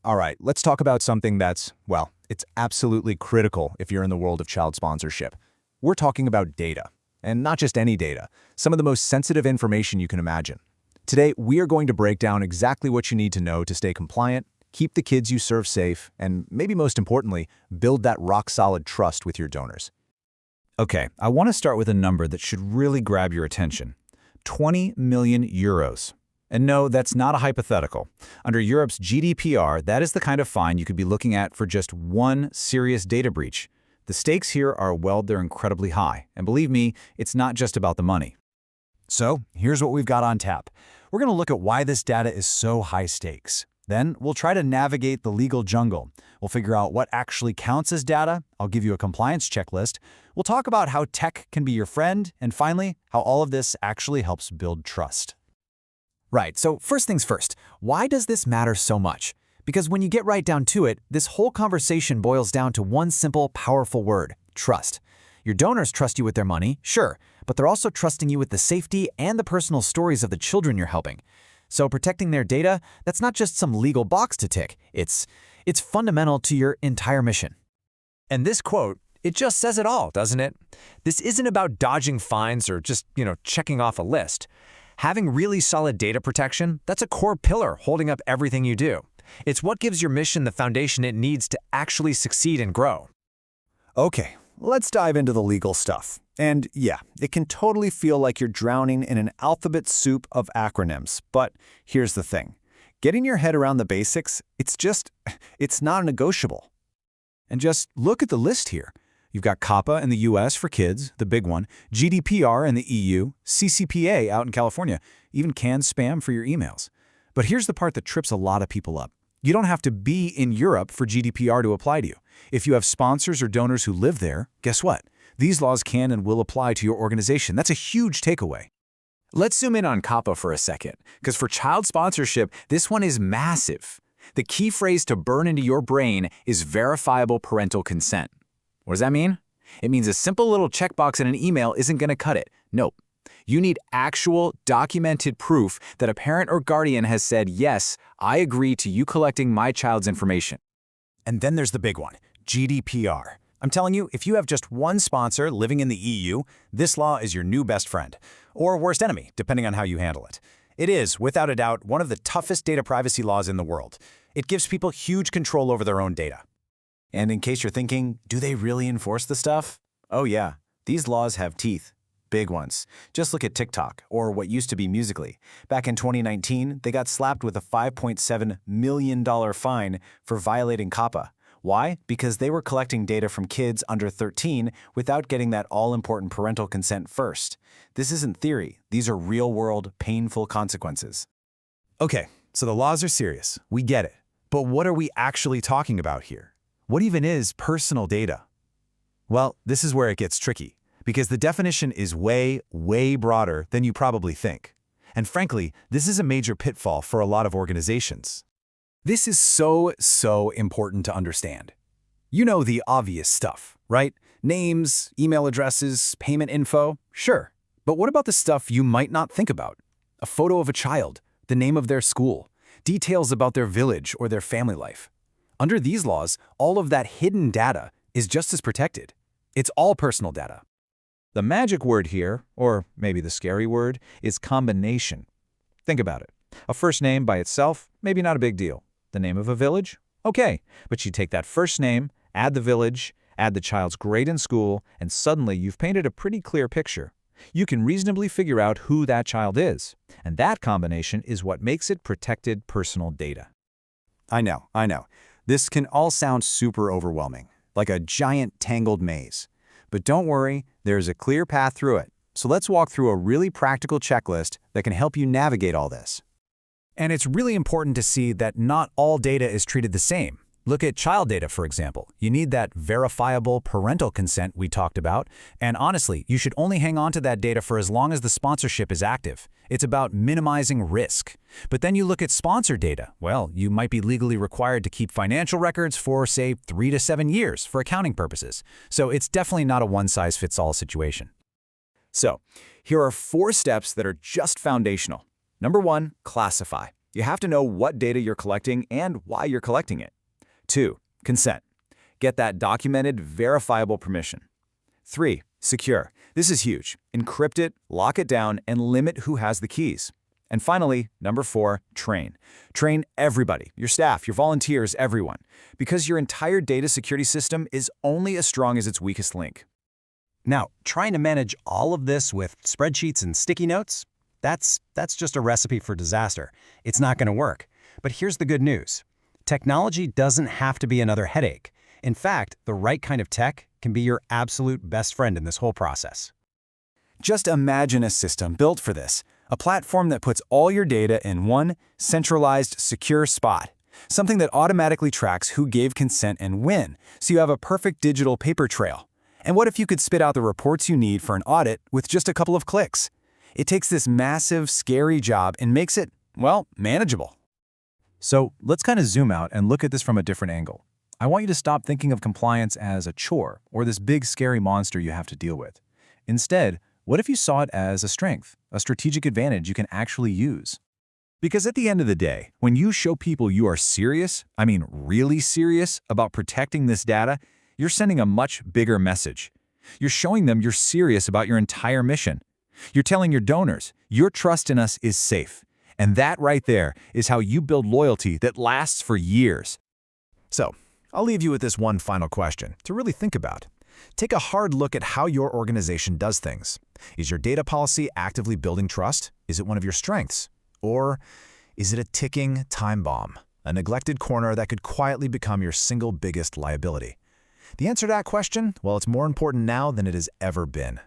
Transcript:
All right, let's talk about something that's, well, it's absolutely critical if you're in the world of child sponsorship. We're talking about data. And not just any data, some of the most sensitive information you can imagine. Today, we are going to break down exactly what you need to know to stay compliant, keep the kids you serve safe, and maybe most importantly, build that rock-solid trust with your donors. Okay, I want to start with a number that should really grab your attention. 20 million euros. And no, that's not a hypothetical. Under Europe's GDPR, that is the kind of fine you could be looking at for just one serious data breach. The stakes here are, well, they're incredibly high. And believe me, it's not just about the money. So, here's what we've got on tap. We're going to look at why this data is so high stakes. Then, we'll try to navigate the legal jungle. We'll figure out what actually counts as data. I'll give you a compliance checklist. We'll talk about how tech can be your friend. And finally, how all of this actually helps build trust. Right, so first things first, why does this matter so much? Because when you get right down to it, this whole conversation boils down to one simple, powerful word: trust. Your donors trust you with their money, sure, but they're also trusting you with the safety and the personal stories of the children you're helping. So protecting their data, that's not just some legal box to tick. It's fundamental to your entire mission. And this quote, it just says it all, doesn't it? This isn't about dodging fines or just, checking off a list. Having really solid data protection, that's a core pillar holding up everything you do. It's what gives your mission the foundation it needs to actually succeed and grow. Okay, let's dive into the legal stuff. And yeah, it can totally feel like you're drowning in an alphabet soup of acronyms. But here's the thing. Getting your head around the basics, it's not negotiable. And just look at the list here. You've got COPPA in the US for kids, the big one, GDPR in the EU, CCPA out in California, even canned spam for your emails. But here's the part that trips a lot of people up. You don't have to be in Europe for GDPR to apply to you. If you have sponsors or donors who live there, guess what? These laws can and will apply to your organization. That's a huge takeaway. Let's zoom in on COPPA for a second, because for child sponsorship, this one is massive. The key phrase to burn into your brain is verifiable parental consent. What does that mean? It means a simple little checkbox in an email isn't going to cut it. Nope. You need actual, documented proof that a parent or guardian has said, yes, I agree to you collecting my child's information. And then there's the big one, GDPR. I'm telling you, if you have just one sponsor living in the EU, this law is your new best friend. Or worst enemy, depending on how you handle it. It is, without a doubt, one of the toughest data privacy laws in the world. It gives people huge control over their own data. And in case you're thinking, do they really enforce the stuff? Oh yeah, these laws have teeth. Big ones. Just look at TikTok, or what used to be Musical.ly. Back in 2019, they got slapped with a $5.7 million fine for violating COPPA. Why? Because they were collecting data from kids under 13 without getting that all-important parental consent first. This isn't theory. These are real-world, painful consequences. Okay, so the laws are serious. We get it. But what are we actually talking about here? What even is personal data? Well, this is where it gets tricky, because the definition is way, way broader than you probably think. And frankly, this is a major pitfall for a lot of organizations. This is so important to understand. You know the obvious stuff, right? Names, email addresses, payment info, sure. But what about the stuff you might not think about? A photo of a child, the name of their school, details about their village or their family life. Under these laws, all of that hidden data is just as protected. It's all personal data. The magic word here, or maybe the scary word, is combination. Think about it. A first name by itself, maybe not a big deal. The name of a village? Okay, but you take that first name, add the village, add the child's grade in school, and suddenly you've painted a pretty clear picture. You can reasonably figure out who that child is, and that combination is what makes it protected personal data. I know. This can all sound super overwhelming, like a giant tangled maze. But don't worry, there's a clear path through it. So let's walk through a really practical checklist that can help you navigate all this. And it's really important to see that not all data is treated the same. Look at child data, for example. You need that verifiable parental consent we talked about, and honestly, you should only hang on to that data for as long as the sponsorship is active. It's about minimizing risk. But then you look at sponsor data. Well, you might be legally required to keep financial records for, say, 3 to 7 years for accounting purposes. So it's definitely not a one-size-fits-all situation. So, here are 4 steps that are just foundational. Number 1, classify. You have to know what data you're collecting and why you're collecting it. 2. Consent. Get that documented, verifiable permission. 3. Secure. This is huge. Encrypt it, lock it down, and limit who has the keys. And finally, number 4, train. Train everybody, your staff, your volunteers, everyone, because your entire data security system is only as strong as its weakest link. Now, trying to manage all of this with spreadsheets and sticky notes, that's just a recipe for disaster. It's not going to work. But here's the good news. Technology doesn't have to be another headache. In fact, the right kind of tech can be your absolute best friend in this whole process. Just imagine a system built for this, a platform that puts all your data in one centralized, secure spot, something that automatically tracks who gave consent and when, so you have a perfect digital paper trail. And what if you could spit out the reports you need for an audit with just a couple of clicks? It takes this massive, scary job and makes it, well, manageable. So let's kind of zoom out and look at this from a different angle. I want you to stop thinking of compliance as a chore or this big scary monster you have to deal with. Instead, what if you saw it as a strength, a strategic advantage you can actually use? Because at the end of the day, when you show people you are serious, I mean really serious, about protecting this data, you're sending a much bigger message. You're showing them you're serious about your entire mission. You're telling your donors, your trust in us is safe. And that right there is how you build loyalty that lasts for years. So, I'll leave you with this one final question to really think about. Take a hard look at how your organization does things. Is your data policy actively building trust? Is it one of your strengths? Or is it a ticking time bomb, a neglected corner that could quietly become your single biggest liability? The answer to that question, well, it's more important now than it has ever been.